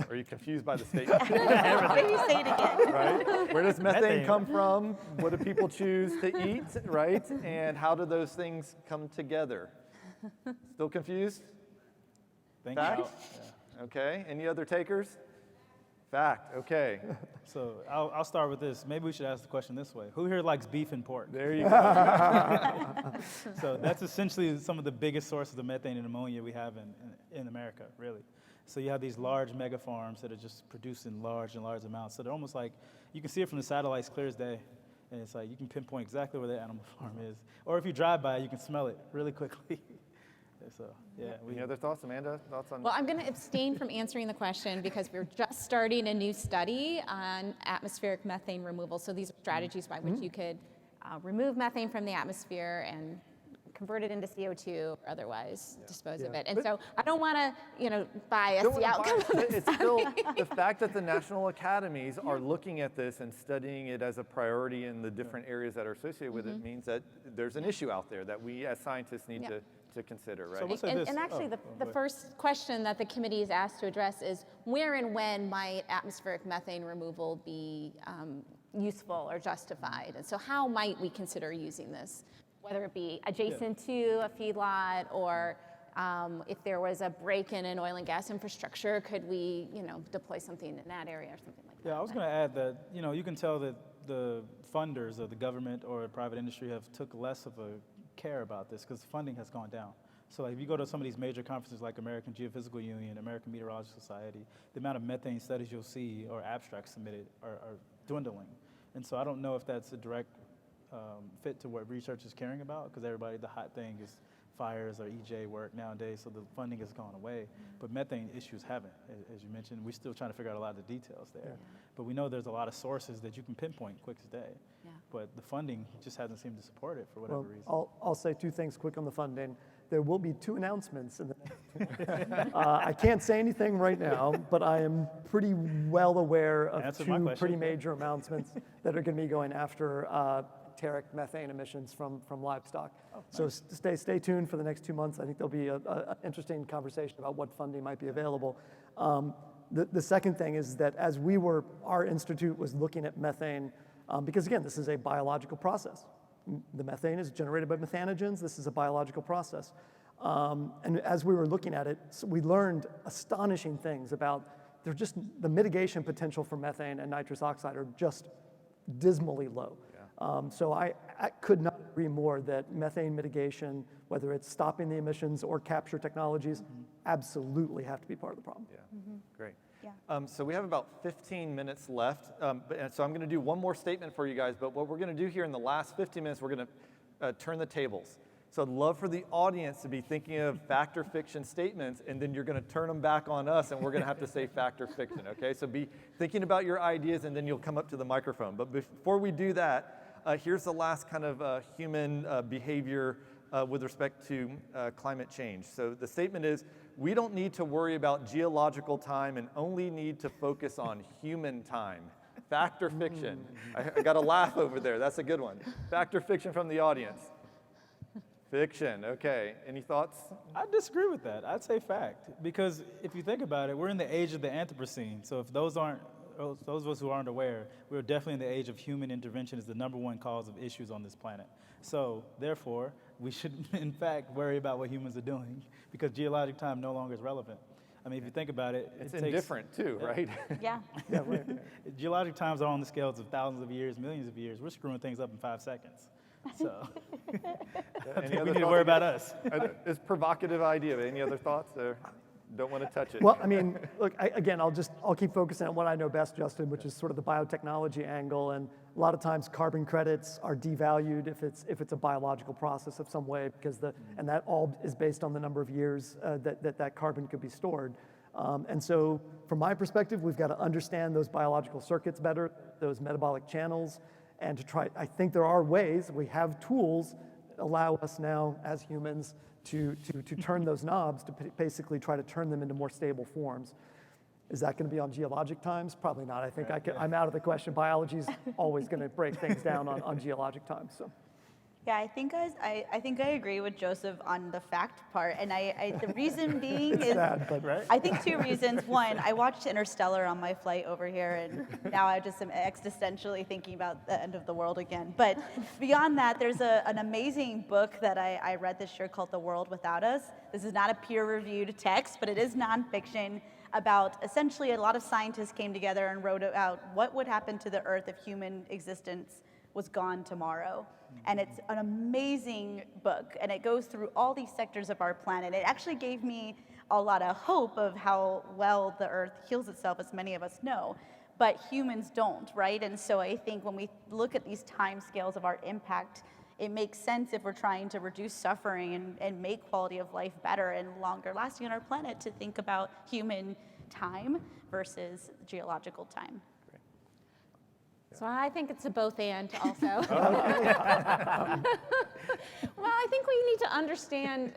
Are you confused by the statement? Maybe say it again. Right? Where does methane come from? What do people choose to eat, right? And how do those things come together? Still confused? Think Fact? out. Yeah. Okay. Any other takers? Fact. Okay. So I'll start with this. Maybe we should ask the question this way. Who here likes beef and pork? There you go. So that's essentially some of the biggest sources of methane and ammonia we have in America, really. So you have these large mega farms that are just producing large and large amounts. So they're almost like, you can see it from the satellites clear as day. And it's like, you can pinpoint exactly where the animal farm is. Or if you drive by, you can smell it really quickly. So, yeah. Any other thoughts, Amanda? Thoughts on? Well, I'm going to abstain from answering the question because we're just starting a new study on atmospheric methane removal. So these are strategies by which you could remove methane from the atmosphere and convert it into CO2 or otherwise dispose of it. And so I don't want to, bias Don't the wanna outcome bias of it. the It's still the fact that the national academies are looking at this and studying it as a priority in the different areas that are associated with it means that there's an issue out there that we as scientists need to consider, right? So we'll say And, this. and actually, Oh, the first question that the committee is asked to address is where and when might atmospheric methane removal be useful or justified? And so how might we consider using this? Whether it be adjacent to a feedlot or if there was a break-in in oil and gas infrastructure, could we, deploy something in that area or something like that? Yeah, I was going to add that, you can tell that the funders of the government or the private industry have took less of a care about this because funding has gone down. So like, if you go to some of these major conferences like American Geophysical Union, American Meteorological Society, the amount of methane studies you'll see or abstracts submitted are dwindling. And so I don't know if that's a direct fit to what research is caring about, because the hot thing is fires or EJ work nowadays, so the funding has gone away. But methane issues haven't, as you mentioned. We're still trying to figure out a lot of the details there. But we know there's a lot of sources that you can pinpoint quick as day. But the funding just hasn't seemed to support it for whatever reason. I'll say two things quick on the funding. There will be 2 announcements. I can't say anything right now, but I am pretty well aware of Answer my 2 question. pretty major announcements that are going to be going after enteric methane emissions from livestock. So stay tuned for the next 2 months. I think there'll be an interesting conversation about what funding might be available. The second thing is that as our institute was looking at methane, because again, this is a biological process. The methane is generated by methanogens. This is a biological process. And as we were looking at it, we learned astonishing things about the mitigation potential for methane and nitrous oxide are just dismally low. So I could not agree more that methane mitigation, whether it's stopping the emissions or capture technologies, absolutely have to be part of the problem. Great. Yeah. So we have about 15 minutes left. And so I'm going to do one more statement for you guys. But what we're going to do here in the last 15 minutes, we're going to turn the tables. So I'd love for the audience to be thinking of fact or fiction statements, and then you're going to turn them back on us, and we're going to have to say fact or fiction, okay? So be thinking about your ideas, and then you'll come up to the microphone. But before we do that, here's the last kind of human behavior with respect to climate change. So the statement is, we don't need to worry about geological time and only need to focus on human time. Fact or fiction? I got a laugh over there. That's a good one. Fact or fiction from the audience? Fiction, okay. Any thoughts? I disagree with that. I'd say fact, because if you think about it, we're in the age of the Anthropocene. So if those of us who aren't aware, we're definitely in the age of human intervention is the #1 cause of issues on this planet. So therefore, we should in fact worry about what humans are doing because geologic time no longer is relevant. I mean, if you think about it, It's it takes, indifferent too, right? Yeah. Yeah, right. geologic times are on the scales of thousands of years, millions of years. We're screwing things up in 5 seconds. So I Any think other we need to thoughts? worry about us. It's a provocative idea, but any other thoughts? Or don't want to touch it. Well, I mean, look, again, I'll keep focusing on what I know best, Justin, which is sort of the biotechnology angle. And a lot of times carbon credits are devalued if it's a biological process of some way, because and that all is based on the number of years that carbon could be stored. And so from my perspective, we've got to understand those biological circuits better, those metabolic channels, and I think there are ways, we have tools that allow us now as humans to turn those knobs, to basically try to turn them into more stable forms. Is that going to be on geologic times? Probably not. I think I'm out of the question. Biology's always going to break things down on geologic times. So. Yeah, I think I agree with Joseph on the fact part, and the reason being is Sad, but right? I think 2 reasons. One, I watched Interstellar on my flight over here, and now I just am existentially thinking about the end of the world again. But beyond that, there's an amazing book that I read this year called The World Without Us. This is not a peer-reviewed text, but it is nonfiction about essentially a lot of scientists came together and wrote out what would happen to the Earth if human existence was gone tomorrow. And it's an amazing book, and it goes through all these sectors of our planet. It actually gave me a lot of hope of how well the Earth heals itself, as many of us know, but humans don't, right? And so I think when we look at these time scales of our impact, it makes sense if we're trying to reduce suffering and make quality of life better and longer lasting on our planet to think about human time versus geological time. So I think it's a both and also. Well, I think we need to understand,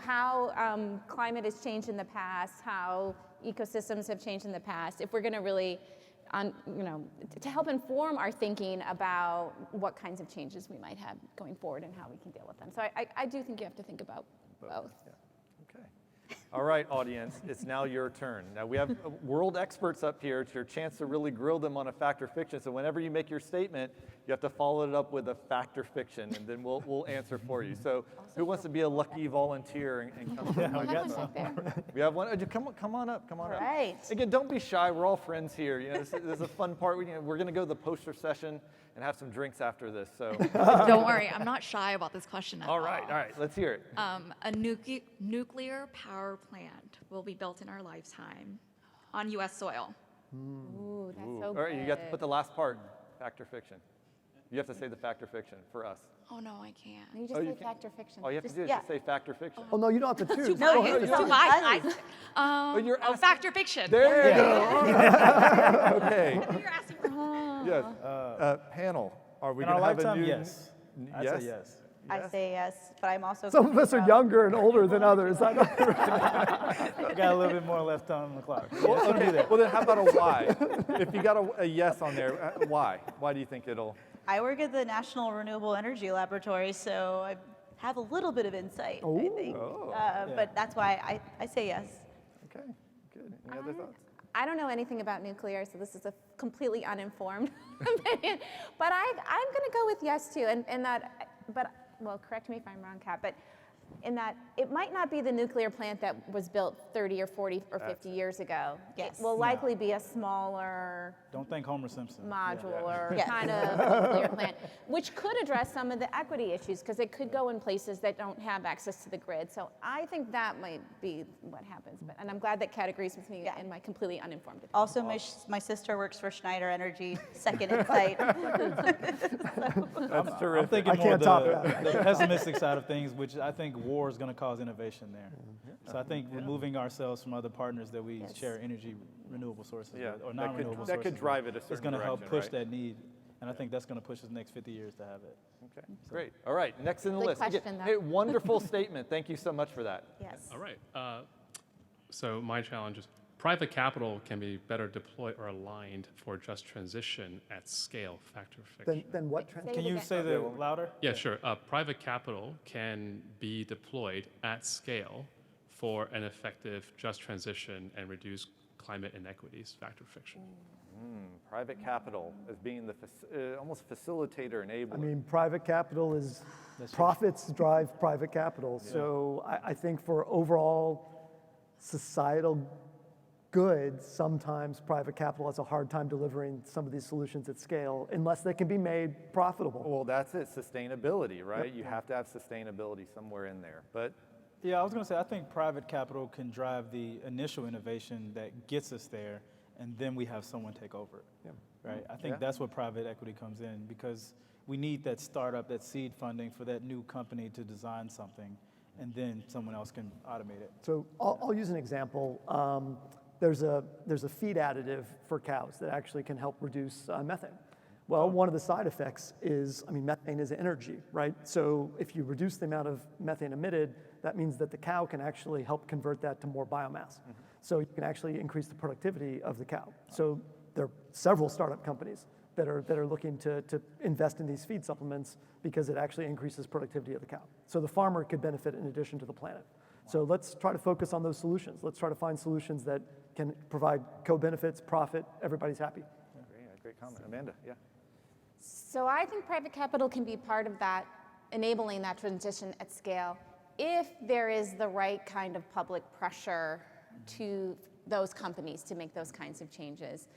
how climate has changed in the past, how ecosystems have changed in the past. If we're going to really, to help inform our thinking about what kinds of changes we might have going forward and how we can deal with them. So I do think you have to think about both. Yeah. Okay. All right, audience, it's now your turn. Now we have world experts up here. It's your chance to really grill them on a fact or fiction. So whenever you make your statement, you have to follow it up with a fact or fiction, and then we'll answer for you. So who wants to be a lucky volunteer and come? Yeah, we Have got one some. back there. We have one. Come on up. Come on up. Right. Again, don't be shy. We're all friends here. This is a fun part. We're going to go to the poster session and have some drinks after this. So. Don't worry, I'm not shy about this question at all. All right. Let's hear it. A nuclear power plant will be built in our lifetime on U.S. soil. Ooh, that's so All good. right, you got to put the last part, fact or fiction. You have to say the fact or fiction for us. Oh no, I can't. You just Oh, say you can- fact or fiction. All you have to do is yeah. just say fact or fiction. Oh, no, you don't have to choose. No, Go you- ahead. it's too I, fast. But you're asking- fact or fiction. There you go. Okay. You're asking for Yes. Panel. Are we In our going to have a lifetime, new? yes. I'd Yes. say yes. I say yes, but I'm also. Some of us are younger and older than others. I don't- We got a little bit more left on the clock. Yeah, it's gonna be there. Well, then how about a why? If you got a yes on there, why? Why do you think it'll? I work at the National Renewable Energy Laboratory, so I have a little bit of insight, I think. But that's why I say yes. Okay, good. Any other thoughts? I don't know anything about nuclear, so this is a completely uninformed opinion. But I'm going to go with yes too, and that. But well, correct me if I'm wrong, Kat. But in that it might not be the nuclear plant that was built 30 or 40 or 50 years ago. Yes. It will likely be a smaller Don't think Homer Simpson. modular Yeah. kind of nuclear plant, which could address some of the equity issues because it could go in places that don't have access to the grid. So I think that might be what happens. And I'm glad that Kat agrees with me Yeah. in my completely uninformed opinion. Also, my sister works for Schneider Energy, second insight. That's I'm terrific. thinking I more can't top the pessimistic side of things, which I think war is going to cause innovation there. So I think removing ourselves from other partners that we share energy renewable sources Yeah, with, or that non-renewable could- sources that could drive it a It's certain going to help direction, push right? that need, and I think that's going to push us the next 50 years to have it. Okay, great. All right, next in the Good list. Again, question, though. hey, wonderful statement. Thank you so much for that. Yes. All right. So my challenge is private capital can be better deployed or aligned for just transition at scale, factor fiction. Then what trend? Can you say that louder? Yeah, sure. Private capital can be deployed at scale for an effective just transition and reduce climate inequities, factor fiction. Private capital as being the almost facilitator, enabler. I mean, private capital is, profits drive private capital. So I think for overall societal good, sometimes private capital has a hard time delivering some of these solutions at scale unless they can be made profitable. Well, that's it, sustainability, right? You have to have sustainability somewhere in there. But Yeah, I was going to say, I think private capital can drive the initial innovation that gets us there, and then we have someone take over it. Right? I think that's what private equity comes in, because we need that startup, that seed funding for that new company to design something, and then someone else can automate it. So I'll use an example. There's a feed additive for cows that actually can help reduce methane. Well, one of the side effects is, methane is energy, right? So if you reduce the amount of methane emitted, that means that the cow can actually help convert that to more biomass. So you can actually increase the productivity of the cow. So there are several startup companies that are looking to invest in these feed supplements because it actually increases productivity of the cow. So the farmer could benefit in addition to the planet. So let's try to focus on those solutions. Let's try to find solutions that can provide co-benefits, profit, everybody's happy. great comment. Amanda, yeah. So I think private capital can be part of that, enabling that transition at scale, if there is the right kind of public pressure to those companies to make those kinds of changes.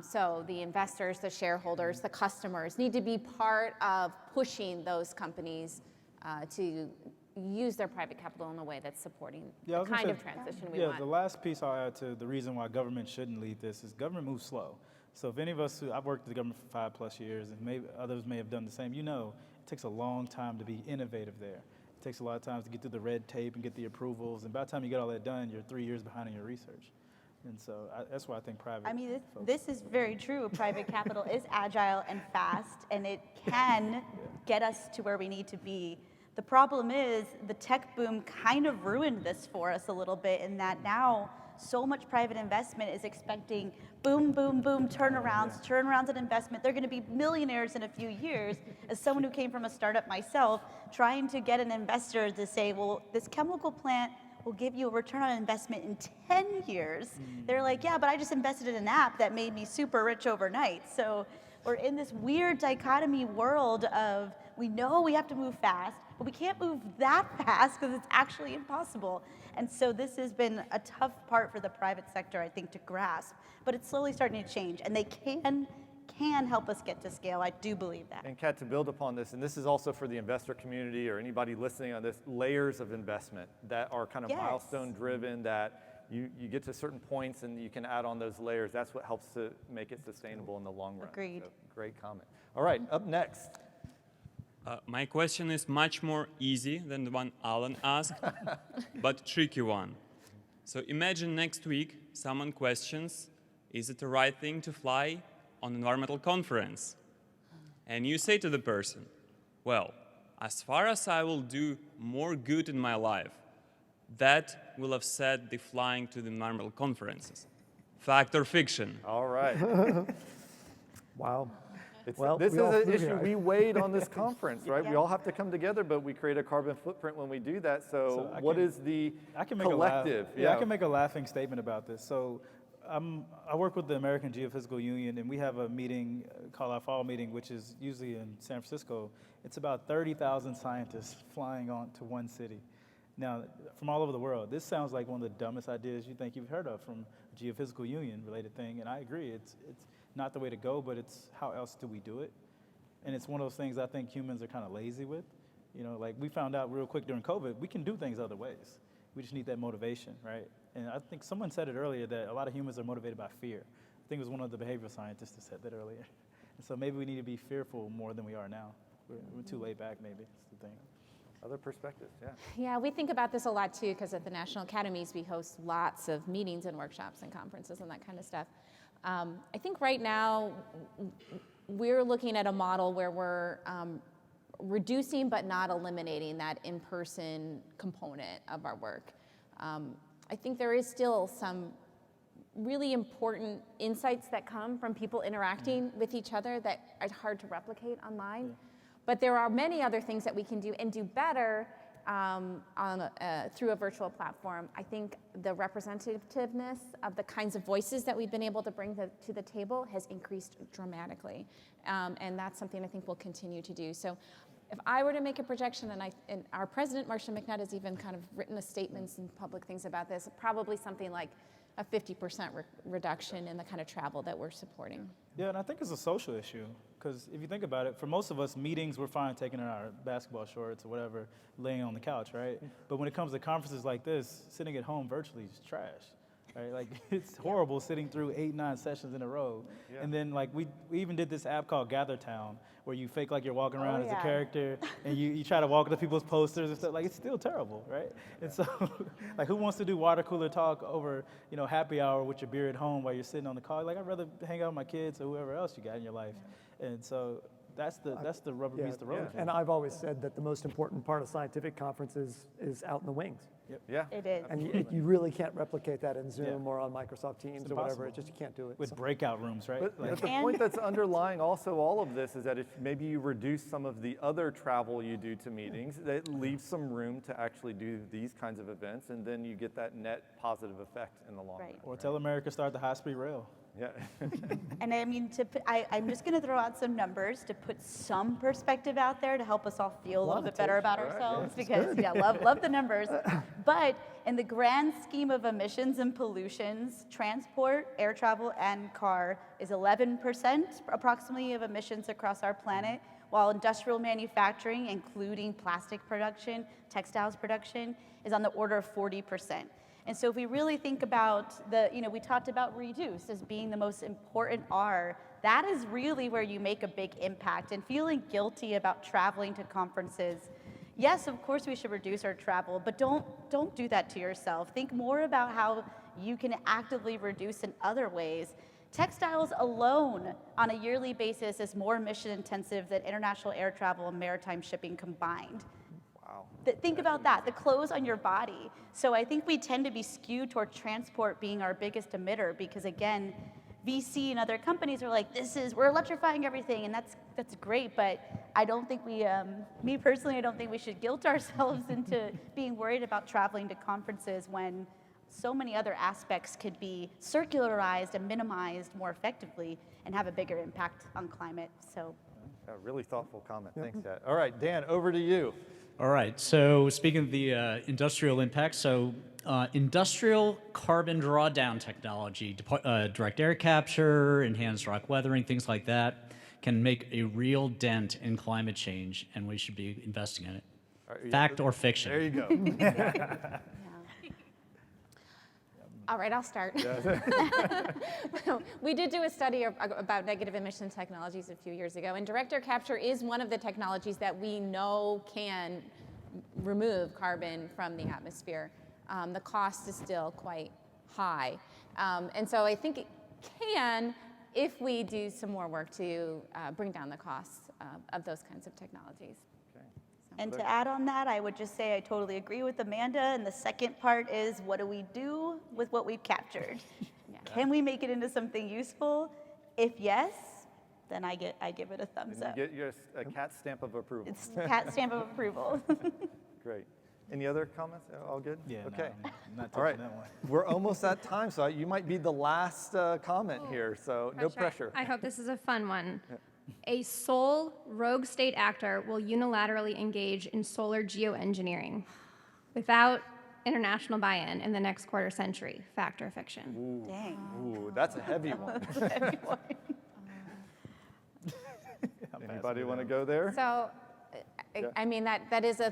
So the investors, the shareholders, the customers need to be part of pushing those companies to use their private capital in a way that's supporting the kind of transition we want. The last piece I'll add to the reason why government shouldn't lead this is government moves slow. So if any of us I've worked with the government for 5+ years, and maybe others may have done the same, it takes a long time to be innovative there. It takes a lot of time to get through the red tape and get the approvals, and by the time you get all that done, you're 3 years behind in your research. And so that's why I think private. This is very true. Private capital is agile and fast, and it can get us to where we need to be. The problem is the tech boom kind of ruined this for us a little bit, in that now so much private investment is expecting boom, boom, boom, turnarounds in investment. They're going to be millionaires in a few years. As someone who came from a startup myself, trying to get an investor to say, well, this chemical plant will give you a return on investment in 10 years. They're like, yeah, but I just invested in an app that made me super rich overnight. So we're in this weird dichotomy world of, we know we have to move fast, but we can't move that fast because it's actually impossible. And so this has been a tough part for the private sector, I think, to grasp. But it's slowly starting to change, and they can help us get to scale. I do believe that. And Kat, to build upon this, and this is also for the investor community or anybody listening on this, layers of investment that are kind of milestone driven, that you get to certain points and you can add on those layers. That's what helps to make it sustainable in the long run. Agreed. So, great comment. All right, up next. My question is much more easy than the one Alan asked, but tricky one. So imagine next week someone questions, is it the right thing to fly on an environmental conference? And you say to the person, well, as far as I will do more good in my life, that will offset the flying to the environmental conferences. Fact or fiction? All right. Wow. This is an issue we weighed on this conference, right? We all have to come together, but we create a carbon footprint when we do that. So what is the collective? I can make a laughing statement about this. So I work with the American Geophysical Union, and we have a meeting called our fall meeting, which is usually in San Francisco. It's about 30,000 scientists flying on to one city. Now, from all over the world. This sounds like one of the dumbest ideas you think you've heard of from a Geophysical Union related thing, and I agree. It's not the way to go, but it's how else do we do it? And it's one of those things I think humans are kind of lazy with. Like we found out real quick during COVID, we can do things other ways. We just need that motivation, right? And I think someone said it earlier that a lot of humans are motivated by fear. I think it was one of the behavioral scientists that said that earlier. And so maybe we need to be fearful more than we are now. We're too laid back, maybe, that's the thing. Other perspectives, yeah. Yeah, we think about this a lot too, because at the National Academies, we host lots of meetings and workshops and conferences and that kind of stuff. I think right now, we're looking at a model where we're reducing but not eliminating that in-person component of our work. I think there is still some really important insights that come from people interacting with each other that are hard to replicate online. Yeah. But there are many other things that we can do and do better through a virtual platform. I think the representativeness of the kinds of voices that we've been able to bring to the table has increased dramatically. And that's something I think we'll continue to do. So if I were to make a projection, and our president, Marcia McNutt, has even kind of written a statements and public things about this, probably something like a 50% reduction in the kind of travel that we're supporting. Yeah, and I think it's a social issue, because if you think about it, for most of us, meetings, we're fine taking in our basketball shorts or whatever, laying on the couch, right? But when it comes to conferences like this, sitting at home virtually is trash, right? Like, it's horrible sitting through 8, 9 sessions in a row. Yeah. And then, like, we even did this app called GatherTown, where you fake like you're walking around as a yeah. character, and you try to walk to people's posters and stuff. Like, it's still terrible, right? And so, like, who wants to do water cooler talk over, happy hour with your beer at home while you're sitting on the car? Like, I'd rather hang out with my kids or whoever else you got in your life. And so that's the rubber meets the road. And I've always said that the most important part of scientific conferences is out in the wings. Yeah. It is. And you really can't replicate that in Zoom Yeah. or on Microsoft Teams It's or whatever. impossible. You can't do it. With So- breakout rooms, right? But Like, the point that's underlying also all of this is that if maybe you reduce some of the other travel you do to meetings, that leaves some room to actually do these kinds of events, and then you get that net positive effect in the long Right. run. or tell America start the high-speed rail. Yeah. And I mean, I'm just going to throw out some numbers to put some perspective out there to help us all feel a little bit better about ourselves because, love the numbers. But in the grand scheme of emissions and pollutions, transport, air travel, and car is 11% approximately of emissions across our planet, while industrial manufacturing, including plastic production, textiles production, is on the order of 40%. And so if we really think about we talked about reduce as being the most important R, that is really where you make a big impact. And feeling guilty about traveling to conferences, yes, of course we should reduce our travel, but don't do that to yourself. Think more about how you can actively reduce in other ways. Textiles alone on a yearly basis is more emission intensive than international air travel and maritime shipping combined. Wow. Think about that, the clothes on your body. So I think we tend to be skewed toward transport being our biggest emitter because again, VC and other companies are like, we're electrifying everything, and that's great, but I don't think me personally, I don't think we should guilt ourselves into being worried about traveling to conferences when so many other aspects could be circularized and minimized more effectively and have a bigger impact on climate, so. A really thoughtful comment. Thanks, Kat. All right, Dan, over to you. All right, so speaking of the industrial impact, so industrial carbon drawdown technology, direct air capture, enhanced rock weathering, things like that, can make a real dent in climate change, and we should be investing in it. Fact or fiction? There you go. All right, I'll start. We did do a study about negative emission technologies a few years ago, and direct air capture is one of the technologies that we know can remove carbon from the atmosphere. The cost is still quite high. And so I think it can, if we do some more work to bring down the costs of those kinds of technologies. And to add on that, I would just say I totally agree with Amanda. And the second part is, what do we do with what we've captured? Can we make it into something useful? If yes, then I give it a thumbs And up. you get a cat stamp of approval. It's cat stamp of approval. Great. Any other comments? All good? Yeah, no, Okay. I'm not All right. touching that one. We're almost at time, so you might be the last comment here, so no pressure. I hope this is a fun one. A sole rogue state actor will unilaterally engage in solar geoengineering without international buy-in in the next quarter century. Fact or fiction? Dang. Ooh, that's a heavy one. Anybody want to go there? So, I mean, that is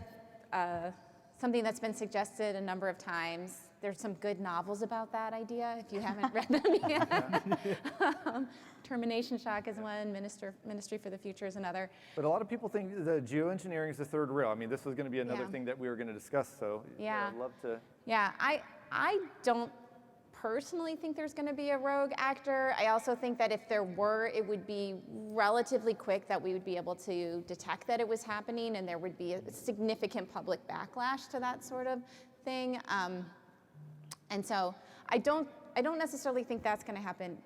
something that's been suggested a number of times. There's some good novels about that idea, if you haven't read them yet. Termination Shock is one, Ministry for the Future is another. But a lot of people think the geoengineering is the third rail. I mean, this was going to be another Yeah. thing that we were going to discuss, so Yeah. I'd love to. Yeah, I don't personally think there's going to be a rogue actor. I also think that if there were, it would be relatively quick that we would be able to detect that it was happening, and there would be a significant public backlash to that sort of thing. And so I don't necessarily think that's going to happen.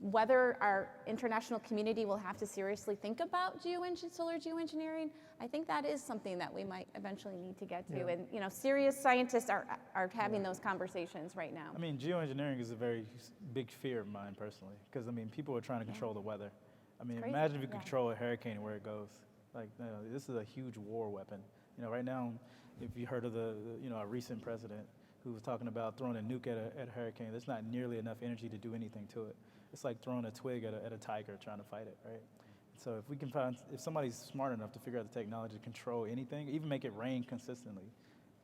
Whether our international community will have to seriously think about solar geoengineering, I think that is something that we might eventually need to get to. And serious scientists are having those conversations right now. I mean, geoengineering is a very big fear of mine personally, because I mean, people are trying to control the weather. I mean, crazy. imagine if you could Yeah. control a hurricane and where it goes. Like, this is a huge war weapon. You know, right now, if you heard of a recent president who was talking about throwing a nuke at a hurricane, there's not nearly enough energy to do anything to it. It's like throwing a twig at a tiger trying to fight it, right? So if somebody's smart enough to figure out the technology to control anything, even make it rain consistently,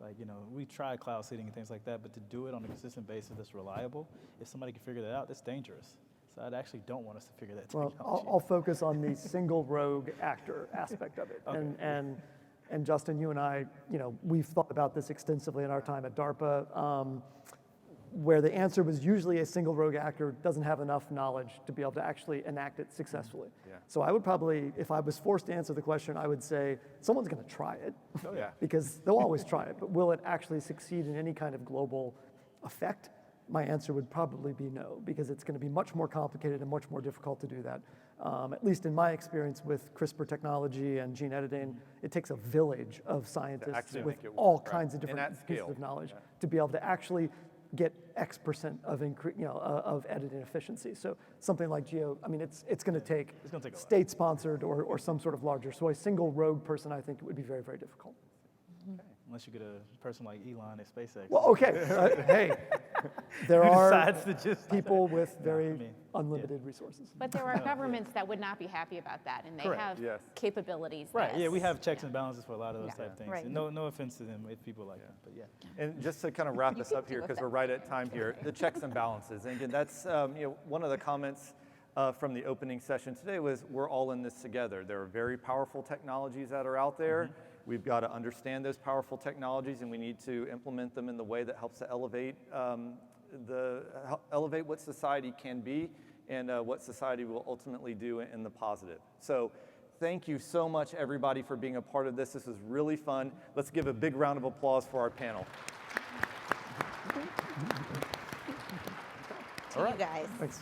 like, we tried cloud seeding and things like that, but to do it on a consistent basis that's reliable, if somebody can figure that out, that's dangerous. So I actually don't want us to figure that technology Well, I'll focus on the single rogue actor aspect of it. Okay. And Justin, you and I, we've thought about this extensively in our time at DARPA, where the answer was usually a single rogue actor doesn't have enough knowledge to be able to actually enact it successfully. Yeah. So I would probably, if I was forced to answer the question, I would say someone's going to try it. Oh, yeah. Because they'll always try it, but will it actually succeed in any kind of global effect? My answer would probably be no, because it's going to be much more complicated and much more difficult to do that. At least in my experience with CRISPR technology and gene editing, it takes a village of scientists actually with make it work, all right. kinds of And different at pieces scale. of knowledge Yeah. to be able to actually get X% of editing efficiency. So something like Geo, I mean, it's going to take gonna take a while. state-sponsored or some sort of larger. So a single rogue person, I think it would be very, very difficult. Unless you get a person like Elon at SpaceX. Well, okay, hey, there who are decides to just people with very mean, unlimited resources. But there are governments that would not be happy about that, and they Correct. have Yes. capabilities. Right, yeah, we that- have checks and balances for a lot of those Yeah. type things. Right. And no offense to them if people like them, but yeah. And just to kind of wrap this up here, because we're right at time here, the checks and balances. And again, that's one of the comments from the opening session today was we're all in this together. There are very powerful technologies that are out there. We've got to understand those powerful technologies, and we need to implement them in the way that helps to elevate elevate what society can be and what society will ultimately do in the positive. So thank you so much, everybody, for being a part of this. This was really fun. Let's give a big round of applause for our panel. To you guys. Thanks.